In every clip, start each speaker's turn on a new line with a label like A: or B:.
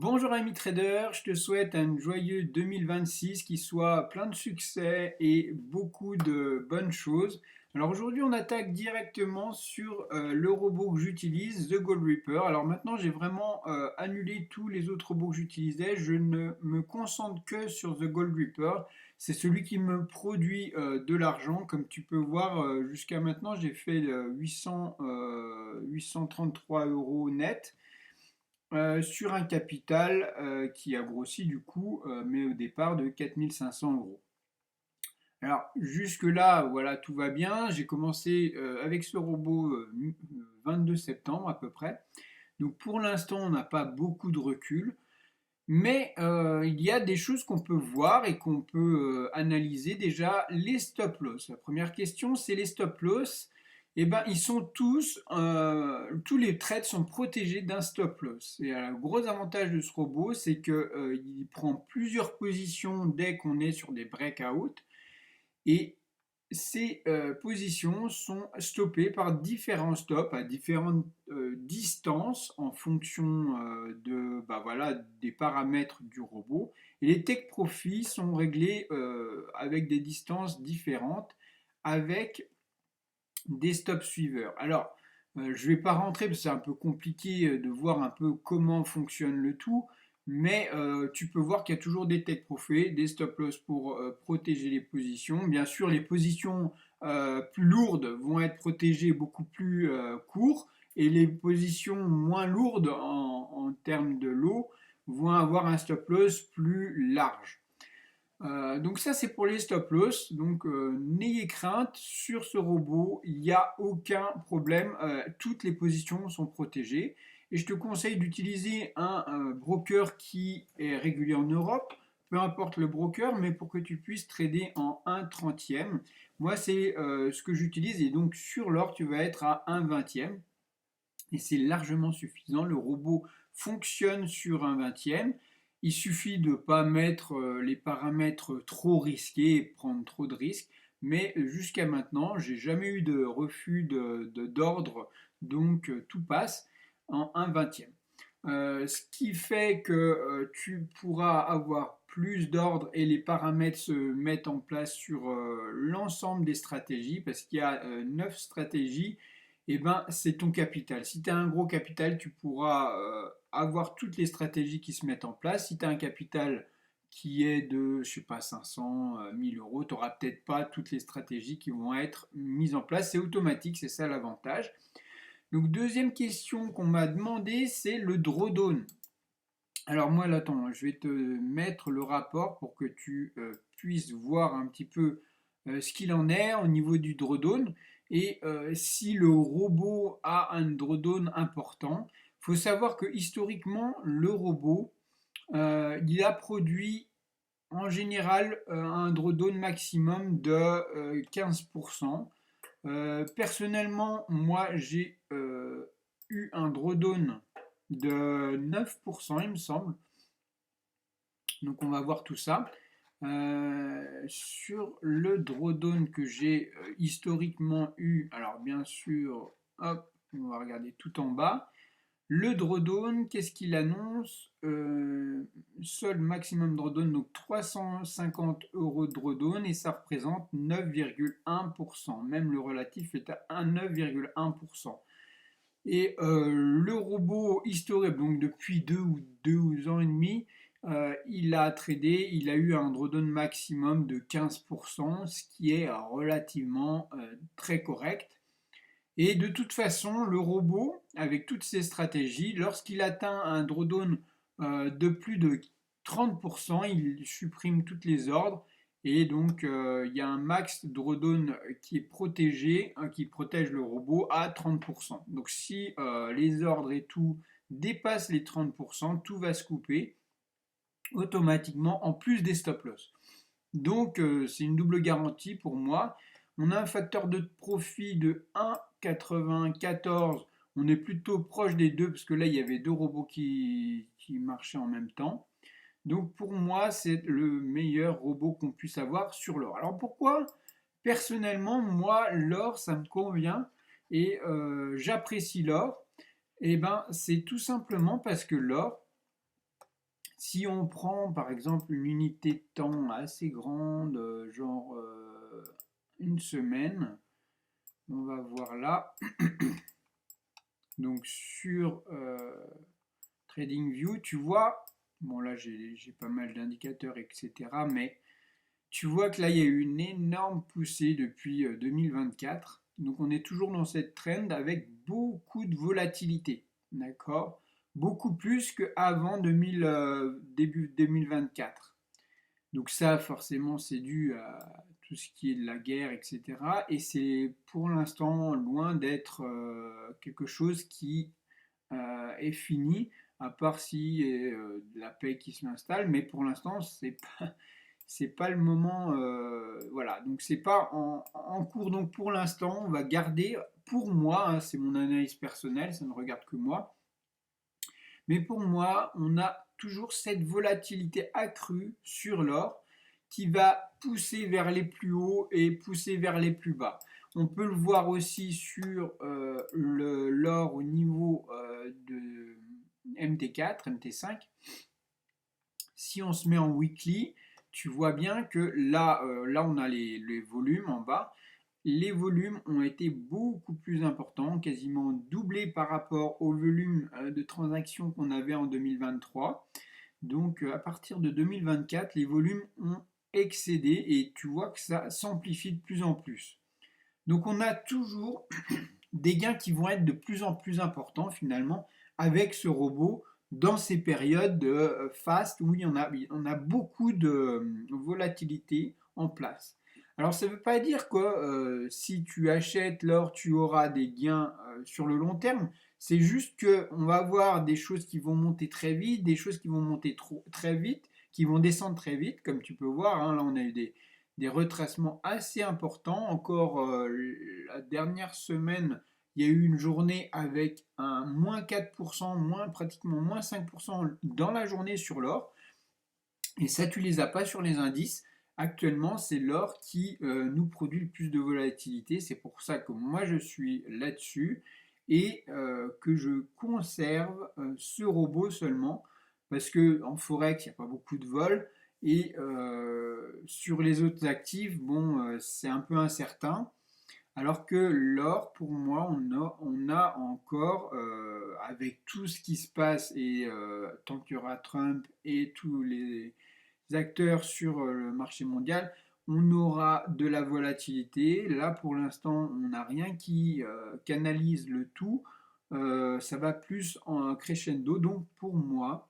A: Bonjour ami trader, je te souhaite un joyeux 2026 qui soit plein de succès et beaucoup de bonnes choses. Alors aujourd'hui on attaque directement sur le robot que j'utilise, The Gold Reaper. Alors maintenant j'ai vraiment annulé tous les autres robots que j'utilisais, je ne me concentre que sur The Gold Reaper. C'est celui qui me produit de l'argent. Comme tu peux voir, jusqu'à maintenant j'ai fait 833 euros net sur un capital qui a grossi du coup, mais au départ de 4500 euros. Alors jusque-là, voilà, tout va bien. J'ai commencé avec ce robot 22 septembre à peu près. Donc pour l'instant, on n'a pas beaucoup de recul. Mais il y a des choses qu'on peut voir et qu'on peut analyser. Déjà, les stop loss. La première question, c'est les stop loss. Eh ben, ils sont tous les trades sont protégés d'un stop loss. Et le gros avantage de ce robot, c'est qu'il prend plusieurs positions dès qu'on est sur des breakouts. Et ces positions sont stoppées par différents stops à différentes distances en fonction bah voilà, des paramètres du robot. Et les take profits sont réglés avec des distances différentes, avec des stop suiveurs. Alors, je ne vais pas rentrer parce que c'est un peu compliqué de voir un peu comment fonctionne le tout, mais tu peux voir qu'il y a toujours des take profits, des stop loss pour protéger les positions. Bien sûr, les positions plus lourdes vont être protégées beaucoup plus court, et les positions moins lourdes en termes de lot vont avoir un stop loss plus large. Donc ça c'est pour les stop loss, donc n'ayez crainte, sur ce robot il n'y a aucun problème, toutes les positions sont protégées, et je te conseille d'utiliser un broker qui est régulier en Europe, peu importe le broker, mais pour que tu puisses trader en 1/30e. Moi c'est ce que j'utilise, et donc sur l'or tu vas être à 1/20e, et c'est largement suffisant. Le robot fonctionne sur 1/20e. Il suffit de ne pas mettre les paramètres trop risqués et prendre trop de risques. Mais jusqu'à maintenant, j'ai jamais eu de refus d'ordre, donc tout passe en 1/20e. Ce qui fait que tu pourras avoir plus d'ordre et les paramètres se mettent en place sur l'ensemble des stratégies, parce qu'il y a 9 stratégies. Et ben, c'est ton capital. Si tu as un gros capital, tu pourras avoir toutes les stratégies qui se mettent en place. Si tu as un capital qui est de, je sais pas, 500, 1000 euros, tu n'auras peut-être pas toutes les stratégies qui vont être mises en place. C'est automatique, c'est ça l'avantage. Donc, deuxième question qu'on m'a demandé, c'est le drawdown. Alors moi, là, attends, je vais te mettre le rapport pour que tu puisses voir un petit peu ce qu'il en est au niveau du drawdown, et si le robot a un drawdown important. Il faut savoir que historiquement, le robot, il a produit en général un drawdown maximum de 15%. Personnellement, moi, j'ai eu un drawdown de 9%, il me semble. Donc on va voir tout ça. Sur le drawdown que j'ai historiquement eu, alors bien sûr, hop, on va regarder tout en bas. Le drawdown, qu'est-ce qu'il annonce? Seul maximum drawdown, donc 350 euros de drawdown, et ça représente 9,1%. Même le relatif est à 9,1%. Et le robot historique, donc depuis 2 ans et demi, il a tradé, il a eu un drawdown maximum de 15%, ce qui est relativement très correct. Et de toute façon, le robot, avec toutes ses stratégies, lorsqu'il atteint un drawdown de plus de 30%, il supprime toutes les ordres. Et donc, il y a un max drawdown qui est protégé, hein, qui protège le robot à 30%. Donc, si les ordres et tout dépassent les 30%, tout va se couper automatiquement, en plus des stop loss. Donc, c'est une double garantie pour moi. On a un facteur de profit de 1,94. On est plutôt proche des deux, parce que là, il y avait deux robots qui marchaient en même temps. Donc, pour moi, c'est le meilleur robot qu'on puisse avoir sur l'or. Alors, pourquoi? Personnellement, moi, l'or, ça me convient, et j'apprécie l'or. Et ben, c'est tout simplement parce que l'or, Si on prend par exemple une unité de temps assez grande, genre une semaine, on va voir là, donc sur TradingView, tu vois, bon là j'ai pas mal d'indicateurs, etc. Mais tu vois que là il y a eu une énorme poussée depuis 2024. Donc on est toujours dans cette trend avec beaucoup de volatilité, d'accord? Beaucoup plus qu'avant début 2024. Donc ça, forcément, c'est dû à tout ce qui est de la guerre, etc. Et c'est pour l'instant loin d'être quelque chose qui est fini, à part si de la paix qui s'installe. Mais pour l'instant, c'est pas le moment. Voilà, donc c'est pas en cours. Donc pour l'instant, on va garder, pour moi, hein, c'est mon analyse personnelle, ça ne regarde que moi. Mais pour moi, on a toujours cette volatilité accrue sur l'or qui va pousser vers les plus hauts et pousser vers les plus bas. On peut le voir aussi sur l'or au niveau de MT4, MT5. Si on se met en weekly, tu vois bien que là on a les volumes en bas. Les volumes ont été beaucoup plus importants, quasiment doublés par rapport au volume de transactions qu'on avait en 2023. Donc à partir de 2024, les volumes ont excédé et tu vois que ça s'amplifie de plus en plus. Donc on a toujours des gains qui vont être de plus en plus importants finalement avec ce robot dans ces périodes de fast où on a beaucoup de volatilité en place. Alors ça ne veut pas dire que si tu achètes l'or, tu auras des gains sur le long terme. C'est juste qu'on va avoir des choses qui vont monter très vite, des choses qui vont monter très vite, qui vont descendre très vite, comme tu peux voir. Hein, là, on a eu des retracements assez importants. Encore la dernière semaine, il y a eu une journée avec un moins 4%, pratiquement moins 5% dans la journée sur l'or. Et ça, tu les as pas sur les indices. Actuellement, c'est l'or qui nous produit le plus de volatilité. C'est pour ça que moi, je suis là-dessus et que je conserve ce robot seulement. Parce qu'en Forex, il n'y a pas beaucoup de vol. Et sur les autres actifs, bon, c'est un peu incertain. Alors que l'or, pour moi, on a encore, avec tout ce qui se passe, et tant qu'il y aura Trump et tous les acteurs sur le marché mondial, on aura de la volatilité. Là, pour l'instant, on n'a rien qui canalise le tout. Ça va plus en crescendo. Donc, pour moi,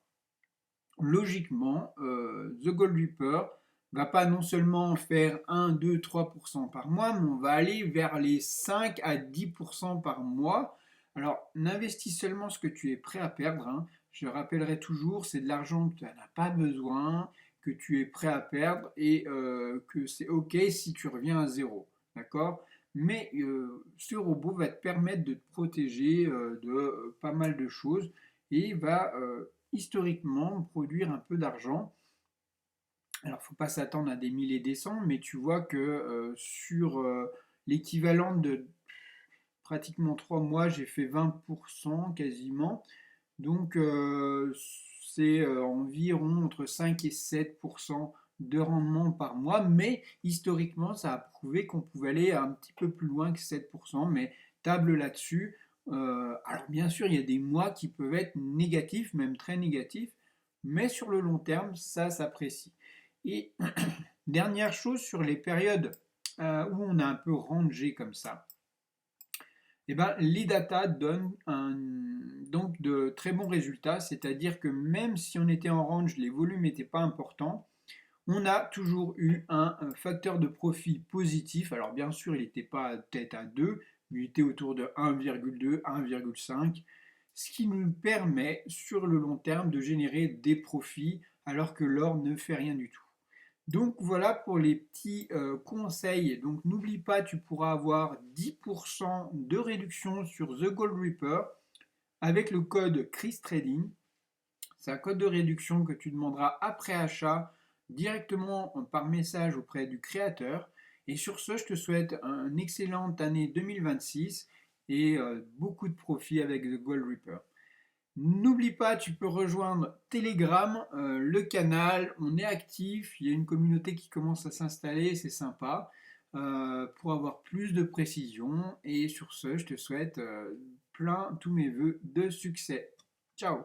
A: logiquement, The Gold Reaper va pas non seulement faire 1, 2, 3% par mois, mais on va aller vers les 5 à 10% par mois. Alors, n'investis seulement ce que tu es prêt à perdre. Hein. Je rappellerai toujours, c'est de l'argent que tu n'as pas besoin, que tu es prêt à perdre et que c'est OK si tu reviens à zéro. D'accord? Mais ce robot va te permettre de te protéger de pas mal de choses et va historiquement produire un peu d'argent. Alors, il ne faut pas s'attendre à des milliers et des cents, mais tu vois que sur l'équivalent de pratiquement 3 mois, j'ai fait 20% quasiment. Donc, c'est environ entre 5 et 7% de rendement par mois. Mais historiquement, ça a prouvé qu'on pouvait aller un petit peu plus loin que 7%. Mais table là-dessus. Alors, bien sûr, il y a des mois qui peuvent être négatifs, même très négatifs. Mais sur le long terme, ça s'apprécie. Et dernière chose sur les périodes où on a un peu rangé comme ça, eh ben, les data donnent donc de très bons résultats, c'est-à-dire que même si on était en range, les volumes n'étaient pas importants, on a toujours eu un facteur de profit positif. Alors bien sûr, il n'était pas peut-être à 2, mais il était autour de 1,2, 1,5, ce qui nous permet sur le long terme de générer des profits alors que l'or ne fait rien du tout. Donc voilà pour les petits conseils. Donc n'oublie pas, tu pourras avoir 10% de réduction sur The Gold Reaper avec le code Chris Trading. C'est un code de réduction que tu demanderas après achat directement par message auprès du créateur. Et sur ce, je te souhaite une excellente année 2026 et beaucoup de profit avec The Gold Reaper. N'oublie pas, tu peux rejoindre Telegram, le canal, on est actif, il y a une communauté qui commence à s'installer, c'est sympa, pour avoir plus de précision. Et sur ce, je te souhaite plein tous mes voeux de succès. Ciao!